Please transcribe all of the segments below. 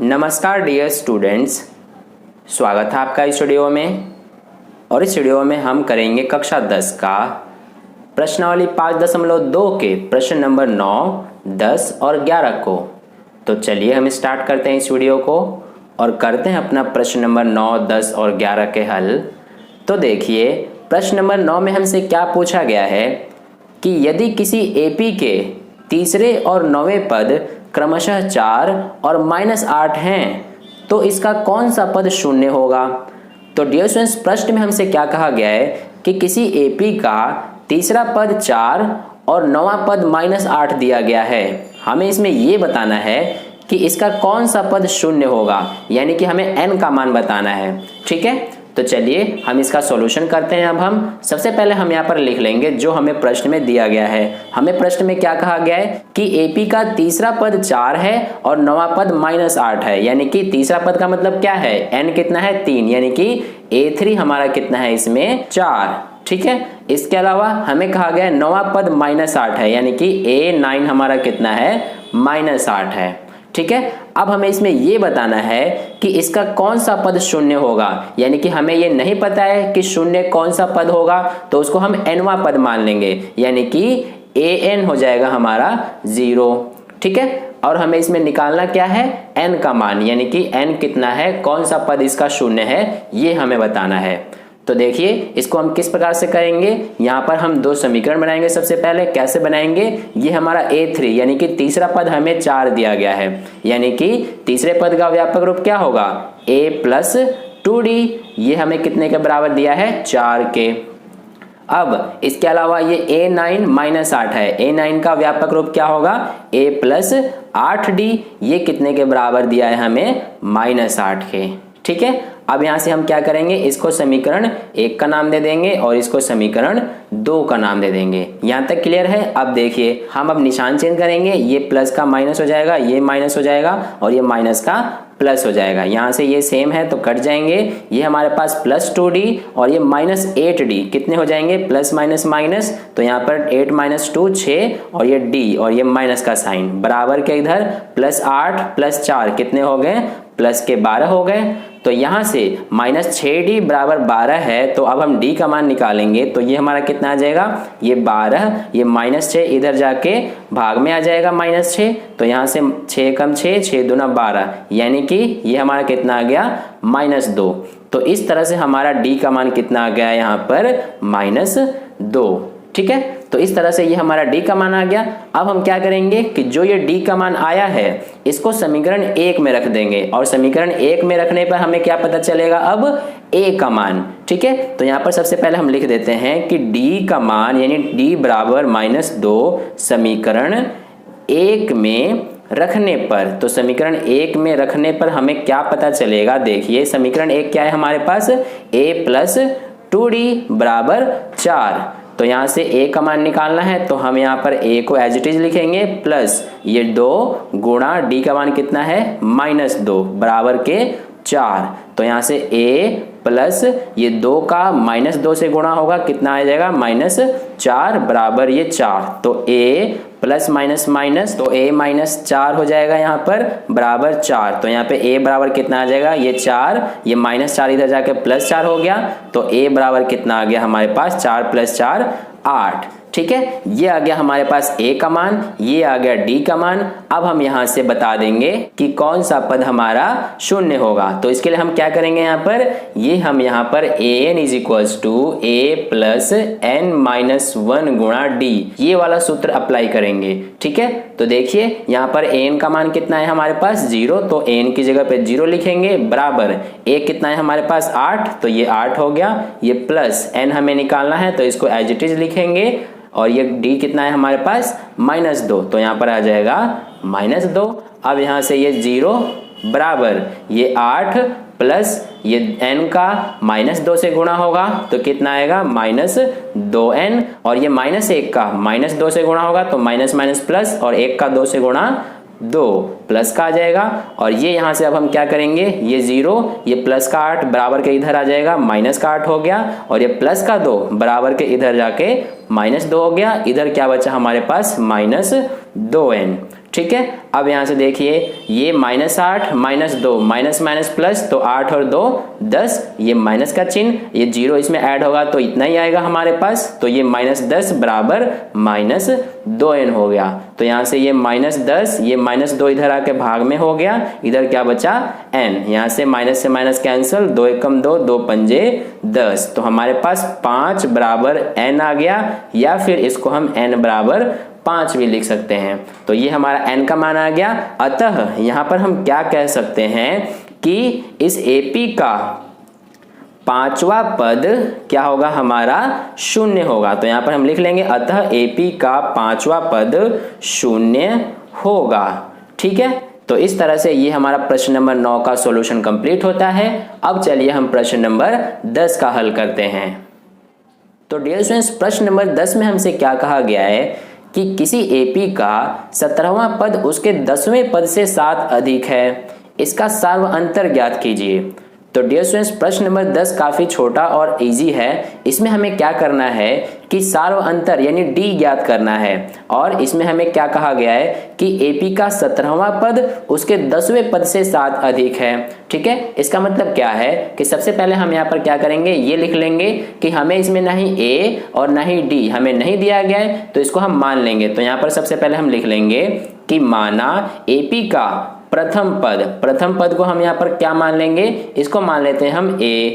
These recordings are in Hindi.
नमस्कार डियर स्टूडेंट्स, स्वागत है आपका इस वीडियो में। और इस वीडियो में हम करेंगे कक्षा 10 का प्रश्नावली 5.2 के प्रश्न नंबर 9, 10 और 11 को। तो चलिए हम स्टार्ट करते हैं इस वीडियो को और करते हैं अपना प्रश्न नंबर 9, 10 और 11 के हल। तो देखिए प्रश्न नंबर 9 में हमसे क्या पूछा गया है कि यदि किसी एपी के तीसरे और 9वें पद क्रमशः 4 और -8 हैं तो इसका कौन सा पद शून्य होगा। तो डियर स्टूडेंट्स, प्रश्न में हमसे क्या कहा गया है कि किसी एपी का तीसरा पद 4 और 9वां पद -8 दिया गया है। हमें इसमें ये बताना है कि इसका कौन सा पद शून्य होगा, यानी कि हमें n का मान बताना है। ठीक है, तो चलिए हम इसका सॉल्यूशन करते हैं। अब हम सबसे पहले हम यहाँ पर लिख लेंगे जो हमें प्रश्न में दिया गया है। हमें प्रश्न में क्या कहा गया है कि एपी का तीसरा पद 4 है और 9वां पद -8 है, यानी कि तीसरा पद का मतलब क्या है, n कितना है 3, यानी कि A3 हमारा कितना है इसमें 4। ठीक है, इसके अलावा हमें कहा गया है 9वां पद -8 है, यानी कि A9 हमारा कितना है -8 है। ठीक है, अब हमें इसमें ये बताना है कि इसका कौन सा पद शून्य होगा, यानी कि हमें ये नहीं पता है कि शून्य कौन सा पद होगा, तो उसको हम nवां पद मान लेंगे, यानी कि an हो जाएगा हमारा 0। ठीक है, और हमें इसमें निकालना क्या है, n का मान, यानी कि n कितना है, कौन सा पद इसका शून्य है, ये हमें बताना है। तो देखिए इसको हम किस प्रकार से करेंगे, यहाँ पर हम दो समीकरण बनाएंगे। सबसे पहले कैसे बनाएंगे, ये हमारा A3 यानी कि तीसरा पद हमें 4 दिया गया है, यानी कि तीसरे पद का व्यापक रूप क्या होगा A + 2D, ये हमें कितने के बराबर दिया है 4 के। अब इसके अलावा ये A9 -8 है, A9 का व्यापक रूप क्या होगा A + 8D, ये कितने के बराबर दिया है हमें -8 के। ठीक है, अब यहां से हम क्या करेंगे, इसको समीकरण 1 का नाम दे देंगे और इसको समीकरण 2 का नाम दे देंगे। यहां तक क्लियर है। अब देखिए हम अब निशान चेंज करेंगे, ये प्लस का माइनस हो जाएगा, ये माइनस हो जाएगा और ये माइनस का प्लस हो जाएगा। यहां से ये सेम है तो कट जाएंगे। ये हमारे पास +2D और ये -8D कितने हो जाएंगे, प्लस माइनस माइनस, तो यहाँ पर 8 - 2 6 और ये D और ये माइनस का साइन बराबर के इधर +8 + 4 कितने हो गए, प्लस के 12 हो गए। तो यहाँ से -6D बराबर 12 है, तो अब हम D का मान निकालेंगे तो ये हमारा कितना आ जाएगा, ये 12, ये -6 इधर जाके भाग में आ जाएगा -6, तो यहाँ से 6 कम 6, 6 दूना 12, यानी कि ये हमारा कितना आ गया -2। तो इस तरह से हमारा D का मान कितना आ गया यहाँ पर -2। ठीक है, तो इस तरह से ये हमारा D का मान आ गया। अब हम क्या करेंगे कि जो ये D का मान आया है इसको समीकरण 1 में रख देंगे और समीकरण 1 में रखने पर हमें क्या पता चलेगा, अब A का मान। ठीक है, तो यहाँ पर सबसे पहले हम लिख देते हैं कि D का मान यानी D बराबर -2 समीकरण 1 में रखने पर, तो समीकरण 1 में रखने पर हमें क्या पता चलेगा, देखिए समीकरण 1 क्या है हमारे पास, A + 2D बराबर 4। तो यहाँ से A का मान निकालना है तो हम यहाँ पर A को एज इट इज लिखेंगे प्लस ये 2 गुणा D का मान कितना है -2 बराबर के 4। तो यहाँ से A प्लस ये 2 का -2 से गुणा होगा, कितना आ जाएगा -4 बराबर ये 4। तो A प्लस माइनस माइनस, तो A -4 हो जाएगा यहाँ पर बराबर 4। तो यहाँ पे A बराबर कितना आ जाएगा, ये 4, ये -4 इधर जाके +4 हो गया, तो A बराबर कितना आ गया हमारे पास 4 + 4 8। ठीक है, ये आ गया हमारे पास A का मान, ये आ गया D का मान। अब हम यहाँ से बता देंगे कि कौन सा पद हमारा शून्य होगा। तो इसके लिए हम क्या करेंगे, यहाँ पर ये हम यहाँ पर an = A + n - 1 गुणा D, ये वाला सूत्र अप्लाई करेंगे। ठीक है, तो देखिए यहाँ पर an का मान कितना है हमारे पास 0, तो an की जगह पे 0 लिखेंगे बराबर A कितना है हमारे पास 8, तो ये 8 हो गया, ये प्लस n हमें निकालना है तो इसको एज इट इज लिखेंगे और ये D कितना है हमारे पास -2, तो यहाँ पर आ जाएगा -2। अब यहाँ से ये 0 बराबर ये 8 प्लस ये n का -2 से गुणा होगा तो कितना आएगा -2n, और ये -1 का -2 से गुणा होगा तो माइनस माइनस प्लस, और 1 का 2 से गुणा 2 प्लस का आ जाएगा, और ये यहाँ से अब हम क्या करेंगे, ये 0, ये प्लस का 8 बराबर के इधर आ जाएगा, माइनस का 8 हो गया, और ये प्लस का 2 बराबर के इधर जाके -2 हो गया। इधर क्या बचा हमारे पास, -2n। ठीक है, अब यहां से देखिए ये -8 -2 माइनस माइनस प्लस, तो 8 और 2 10, ये माइनस का चिन्ह, ये 0 इसमें ऐड होगा तो इतना ही आएगा हमारे पास, तो ये -10 बराबर -2n हो गया। तो यहां से ये -10, ये -2 इधर आके भाग में हो गया, इधर क्या बचा n, यहां से माइनस कैंसिल, 2 एकम 2, 2 पंजे 10, तो हमारे पास 5 बराबर n आ गया, या फिर इसको हम n बराबर 5 भी लिख सकते हैं। तो ये हमारा n का मान आ गया। अतः यहाँ पर हम क्या कह सकते हैं कि इस AP का पांचवा पद क्या होगा, हमारा 0 होगा। तो यहाँ पर हम लिख लेंगे अतः AP का पांचवा पद 0 होगा। ठीक है, तो इस तरह से ये हमारा प्रश्न नंबर 9 का सॉल्यूशन कंप्लीट होता है। अब चलिए हम प्रश्न नंबर 10 का हल करते हैं। तो डियर स्टूडेंट्स, प्रश्न नंबर 10 में हमसे क्या कहा गया है कि किसी AP का 17वां पद उसके 10वें पद से 7 अधिक है, इसका सार्व अंतर ज्ञात कीजिए। तो डियर स्टूडेंट्स, प्रश्न नंबर 10 काफी छोटा और इजी है। इसमें हमें क्या करना है कि सार्व अंतर यानी D ज्ञात करना है, और इसमें हमें क्या कहा गया है कि AP का 17वां पद उसके 10वें पद से 7 अधिक है। ठीक है, इसका मतलब क्या है कि सबसे पहले हम यहाँ पर क्या करेंगे, ये लिख लेंगे कि हमें इसमें ना ही A और ना ही D हमें नहीं दिया गया है, तो इसको हम मान लेंगे। तो यहाँ पर सबसे पहले हम लिख लेंगे कि माना AP का प्रथम पद को हम यहाँ पर क्या मान लेंगे, इसको मान लेते हैं हम A,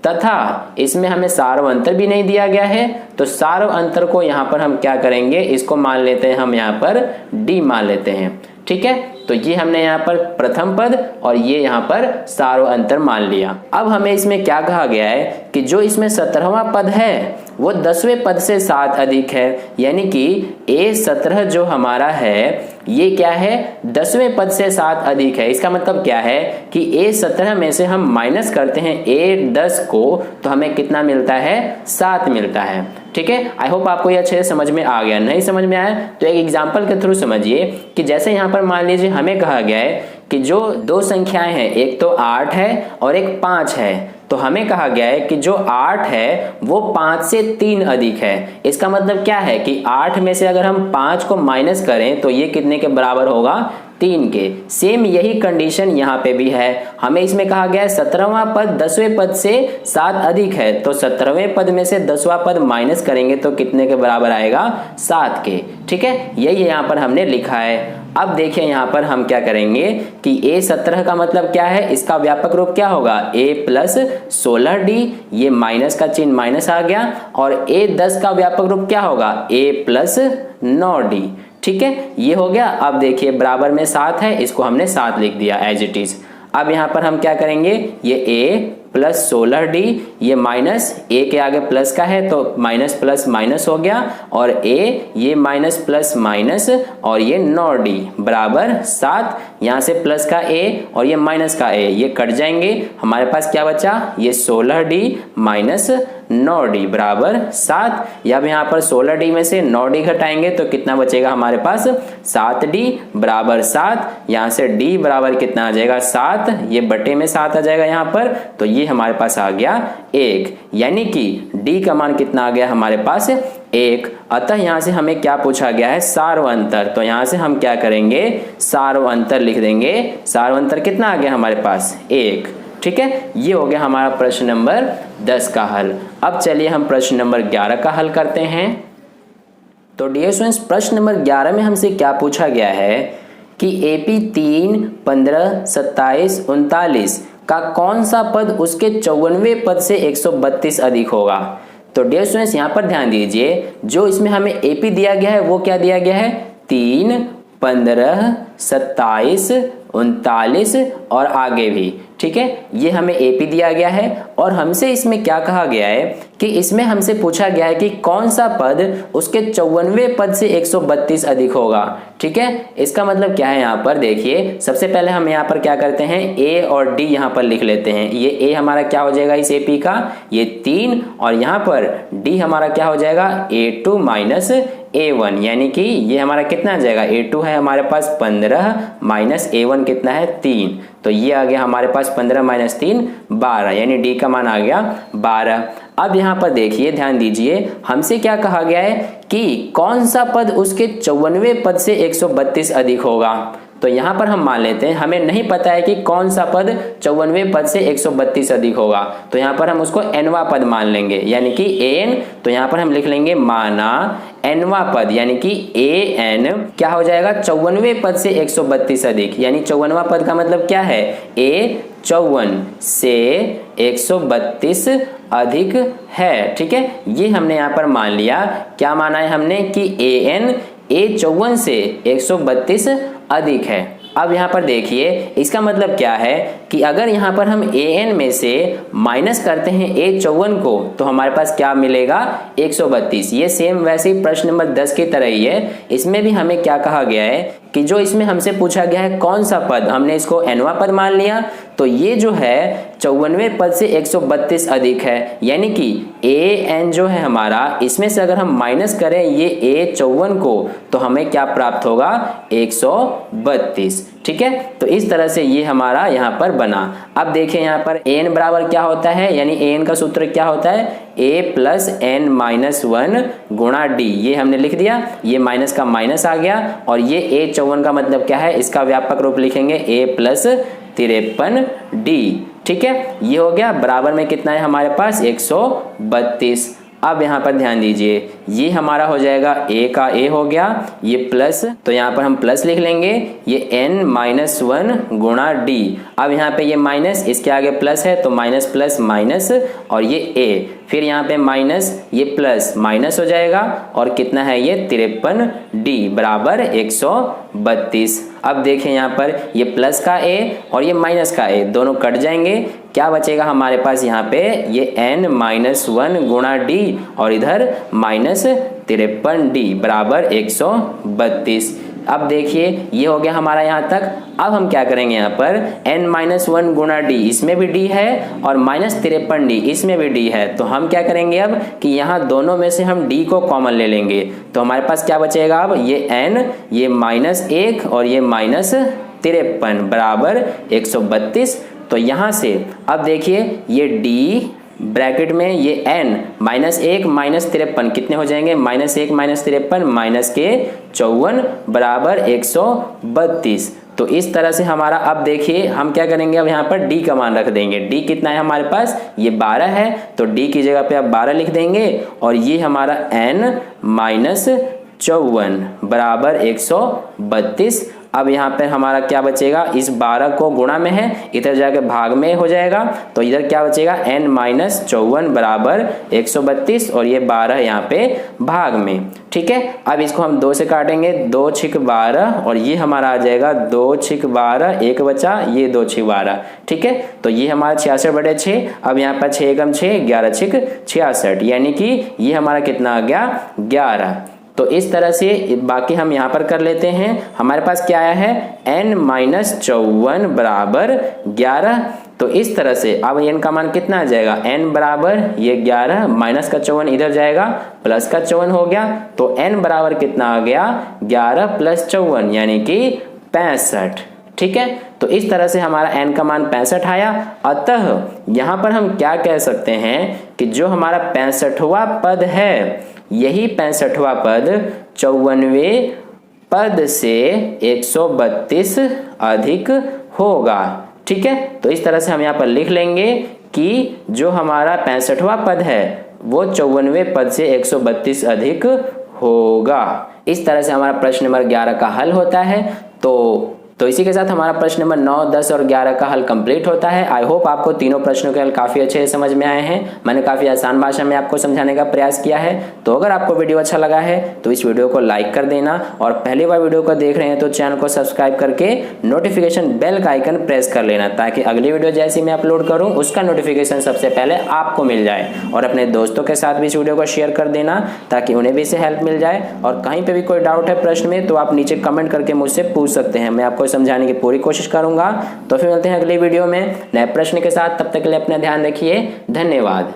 तथा इसमें हमें सार्व अंतर भी नहीं दिया गया है, तो सार्व अंतर को यहाँ पर हम क्या करेंगे, इसको मान लेते हैं हम यहाँ पर D मान लेते हैं। ठीक है, तो ये हमने यहाँ पर प्रथम पद और ये यहाँ पर सार्व अंतर मान लिया। अब हमें इसमें क्या कहा गया है कि जो इसमें 17वां पद है वो 10वें पद से 7 अधिक है, यानी कि A17 जो हमारा है ये क्या है, 10वें पद से 7 अधिक है। इसका मतलब क्या है कि A17 में से हम माइनस करते हैं A10 को, तो हमें कितना मिलता है, 7 मिलता है। ठीक है, आई होप आपको ये अच्छे से समझ में आ गया। नहीं समझ में आया तो एक एग्जांपल के थ्रू समझिए कि जैसे यहाँ पर मान लीजिए हमें कहा गया है कि जो दो संख्याएं हैं, एक तो 8 है और एक 5 है, तो हमें कहा गया है कि जो 8 है वो 5 से 3 अधिक है। इसका मतलब क्या है कि 8 में से अगर हम 5 को माइनस करें तो ये कितने के बराबर होगा, 3 के। सेम यही कंडीशन यहाँ पे भी है। हमें इसमें कहा गया है 17वां पद 10वें पद से 7 अधिक है, तो 17वें पद में से 10वां पद माइनस करेंगे तो कितने के बराबर आएगा, 7 के। ठीक है, यही यहाँ पर हमने लिखा है। अब देखिए यहाँ पर हम क्या करेंगे कि A17 का मतलब क्या है, इसका व्यापक रूप क्या होगा, A प्लस 16D, ये माइनस का चिन्ह माइनस आ गया, और A10 का व्यापक रूप क्या होगा, A प्लस 9D। ठीक है, ये हो गया। अब देखिए बराबर में 7 है, इसको हमने 7 लिख दिया एज इट इज। अब यहाँ पर हम क्या करेंगे, ये A प्लस 16D, ये माइनस A के आगे प्लस का है तो माइनस प्लस माइनस हो गया, और A ये माइनस प्लस माइनस, और ये 9D बराबर 7। यहाँ से प्लस का A और ये माइनस का A ये कट जाएंगे, हमारे पास क्या बचा, ये 16D माइनस 9D बराबर 7। अब यहाँ पर 16D में से 9D घटाएंगे तो कितना बचेगा हमारे पास, 7D बराबर 7। यहाँ से D बराबर कितना आ जाएगा, 7, ये बटे में 7 आ जाएगा यहाँ पर, तो ये हमारे पास आ गया 1, यानी कि D का मान कितना आ गया हमारे पास, 1। अतः यहाँ से हमें क्या पूछा गया है, सार्व अंतर। तो यहाँ से हम क्या करेंगे, सार्व अंतर लिख देंगे। सार्व अंतर कितना आ गया हमारे पास, 1। ठीक है, ये हो गया हमारा प्रश्न नंबर 10 का हल। अब चलिए हम प्रश्न नंबर 11 का हल करते हैं। तो डियर स्टूडेंट्स, प्रश्न नंबर 11 में हमसे क्या पूछा गया है कि AP 3, 15, 27, 39 का कौन सा पद उसके 54वें पद से 132 अधिक होगा। तो डियर स्टूडेंट्स, यहाँ पर ध्यान दीजिए, जो इसमें हमें AP दिया गया है वो क्या दिया गया है, 3, 15, 27, 39 और आगे भी। ठीक है, ये हमें AP दिया गया है, और हमसे इसमें क्या कहा गया है कि इसमें हमसे पूछा गया है कि कौन सा पद उसके 54वें पद से 132 अधिक होगा। ठीक है, इसका मतलब क्या है, यहाँ पर देखिए सबसे पहले हम यहाँ पर क्या करते हैं, A और D यहाँ पर लिख लेते हैं। ये A हमारा क्या हो जाएगा इस AP का, ये 3, और यहाँ पर D हमारा क्या हो जाएगा, A2 माइनस A1, यानी कि ये हमारा कितना आ जाएगा, A2 है हमारे पास 15 माइनस A1 कितना है 3, तो ये आ गया हमारे पास 15 माइनस 3 12, यानी डी का मान आ गया 12। अब यहाँ पर देखिए, ध्यान दीजिए, हमसे क्या कहा गया है कि कौन सा पद उसके 54वें पद से 132 अधिक होगा। तो यहाँ पर हम मान लेते हैं, हमें नहीं पता है कि कौन सा पद 54वें पद से 132 अधिक होगा, तो यहाँ पर हम उसको nवा पद मान लेंगे, यानी कि an। तो यहाँ पर हम लिख लेंगे माना nवा पद, यानी कि an क्या हो जाएगा, 54वें पद से 132 अधिक, यानी 54वां पद का मतलब क्या है, a 54 से 132 अधिक है। ठीक है, ये हमने यहाँ पर मान लिया। क्या माना है हमने कि an A54 से 132 अधिक है। अब यहाँ पर देखिए, इसका मतलब क्या है कि अगर यहाँ पर हम an में से माइनस करते हैं A54 को, तो हमारे पास क्या मिलेगा, 132। ये सेम वैसे ही प्रश्न नंबर 10 की तरह ही है। इसमें भी हमें क्या कहा गया है कि जो इसमें हमसे पूछा गया है कौन सा पद, हमने इसको nवा पद मान लिया, तो ये जो है 54वें पद से 132 अधिक है, यानी कि an जो है हमारा, इसमें से अगर हम माइनस करें ये A54 को, तो हमें क्या प्राप्त होगा, 132। ठीक है, तो इस तरह से ये हमारा यहाँ पर बना। अब देखिए यहाँ पर an बराबर क्या होता है, यानी an का सूत्र क्या होता है, a प्लस n माइनस 1 गुणा d। ये हमने लिख दिया, ये माइनस का माइनस आ गया, और ये A54 का मतलब क्या है, इसका व्यापक रूप लिखेंगे a प्लस 53d। ठीक है, ये हो गया, बराबर में कितना है हमारे पास, 132। अब यहाँ पर ध्यान दीजिए, ये हमारा हो जाएगा a का a हो गया, ये प्लस, तो यहाँ पर हम प्लस लिख लेंगे, ये n माइनस 1 गुणा d। अब यहाँ पे ये माइनस, इसके आगे प्लस है, तो माइनस प्लस माइनस, और ये a, फिर यहाँ पे माइनस, ये प्लस माइनस हो जाएगा, और कितना है ये 53d बराबर 132। अब देखें यहाँ पर, ये प्लस का a और ये माइनस का a दोनों कट जाएंगे, क्या बचेगा हमारे पास यहाँ पे, ये n माइनस 1 गुणा d, और इधर माइनस 53d बराबर 132। अब देखिए, ये हो गया हमारा यहाँ तक। अब हम क्या करेंगे, यहाँ पर n माइनस 1 गुणा d, इसमें भी d है, और माइनस 53d इसमें भी d है, तो हम क्या करेंगे अब कि यहाँ दोनों में से हम d को कॉमन ले लेंगे, तो हमारे पास क्या बचेगा, अब ये n, ये माइनस 1 और ये माइनस 53 बराबर 132। तो यहाँ से अब देखिए, ये d ब्रैकेट में ये n माइनस 1 माइनस 53 कितने हो जाएंगे, माइनस 1 माइनस 53 माइनस के 54 बराबर 132। तो इस तरह से हमारा, अब देखिए हम क्या करेंगे, अब यहाँ पर d का मान रख देंगे। d कितना है हमारे पास, ये 12 है, तो d की जगह पे आप 12 लिख देंगे, और ये हमारा n माइनस 54 बराबर 132। अब यहाँ पे हमारा क्या बचेगा, इस 12 को गुणा में है, इधर जाके भाग में हो जाएगा, तो इधर क्या बचेगा, n माइनस 54 बराबर 132, और ये 12 यहाँ पे भाग में। ठीक है, अब इसको हम 2 से काटेंगे, 2 छिक 12, और ये हमारा आ जाएगा 2 छिक 12, एक बचा, ये 2 छिक 12। ठीक है, तो ये हमारा 66/6। अब यहाँ पर 6 एकम 6, 11 छिक 66, यानी कि ये हमारा कितना आ गया, 11। तो इस तरह से बाकी हम यहाँ पर कर लेते हैं। हमारे पास क्या आया है, n माइनस 54 बराबर 11। तो इस तरह से अब n का मान कितना आ जाएगा, n बराबर ये 11, माइनस का 54 इधर जाएगा, प्लस का 54 हो गया, तो n बराबर कितना आ गया, 11 प्लस 54 यानी कि 65। ठीक है, तो इस तरह से हमारा n का मान 65 आया। अतः यहाँ पर हम क्या कह सकते हैं कि जो हमारा 65वां पद है, यही 65वां पद 54वें पद से 132 अधिक होगा। ठीक है, तो इस तरह से हम यहाँ पर लिख लेंगे कि जो हमारा 65वां पद है वो 54वें पद से 132 अधिक होगा। इस तरह से हमारा प्रश्न नंबर 11 का हल होता है। तो इसी के साथ हमारा प्रश्न नंबर 9, 10 और 11 का हल कंप्लीट होता है। आई होप आपको तीनों प्रश्नों के हल काफ़ी अच्छे से समझ में आए हैं। मैंने काफ़ी आसान भाषा में आपको समझाने का प्रयास किया है। तो अगर आपको वीडियो अच्छा लगा है तो इस वीडियो को लाइक कर देना, और पहली बार वीडियो को देख रहे हैं तो चैनल को सब्सक्राइब करके नोटिफिकेशन बेल का आइकन प्रेस कर लेना, ताकि अगली वीडियो जैसी मैं अपलोड करूँ उसका नोटिफिकेशन सबसे पहले आपको मिल जाए। और अपने दोस्तों के साथ भी इस वीडियो को शेयर कर देना, ताकि उन्हें भी इससे हेल्प मिल जाए। और कहीं पर भी कोई डाउट है प्रश्न में तो आप नीचे कमेंट करके मुझसे पूछ सकते हैं, मैं आपको समझाने की पूरी कोशिश करूंगा। तो फिर मिलते हैं अगली वीडियो में नए प्रश्न के साथ। तब तक के लिए अपना ध्यान रखिए। धन्यवाद।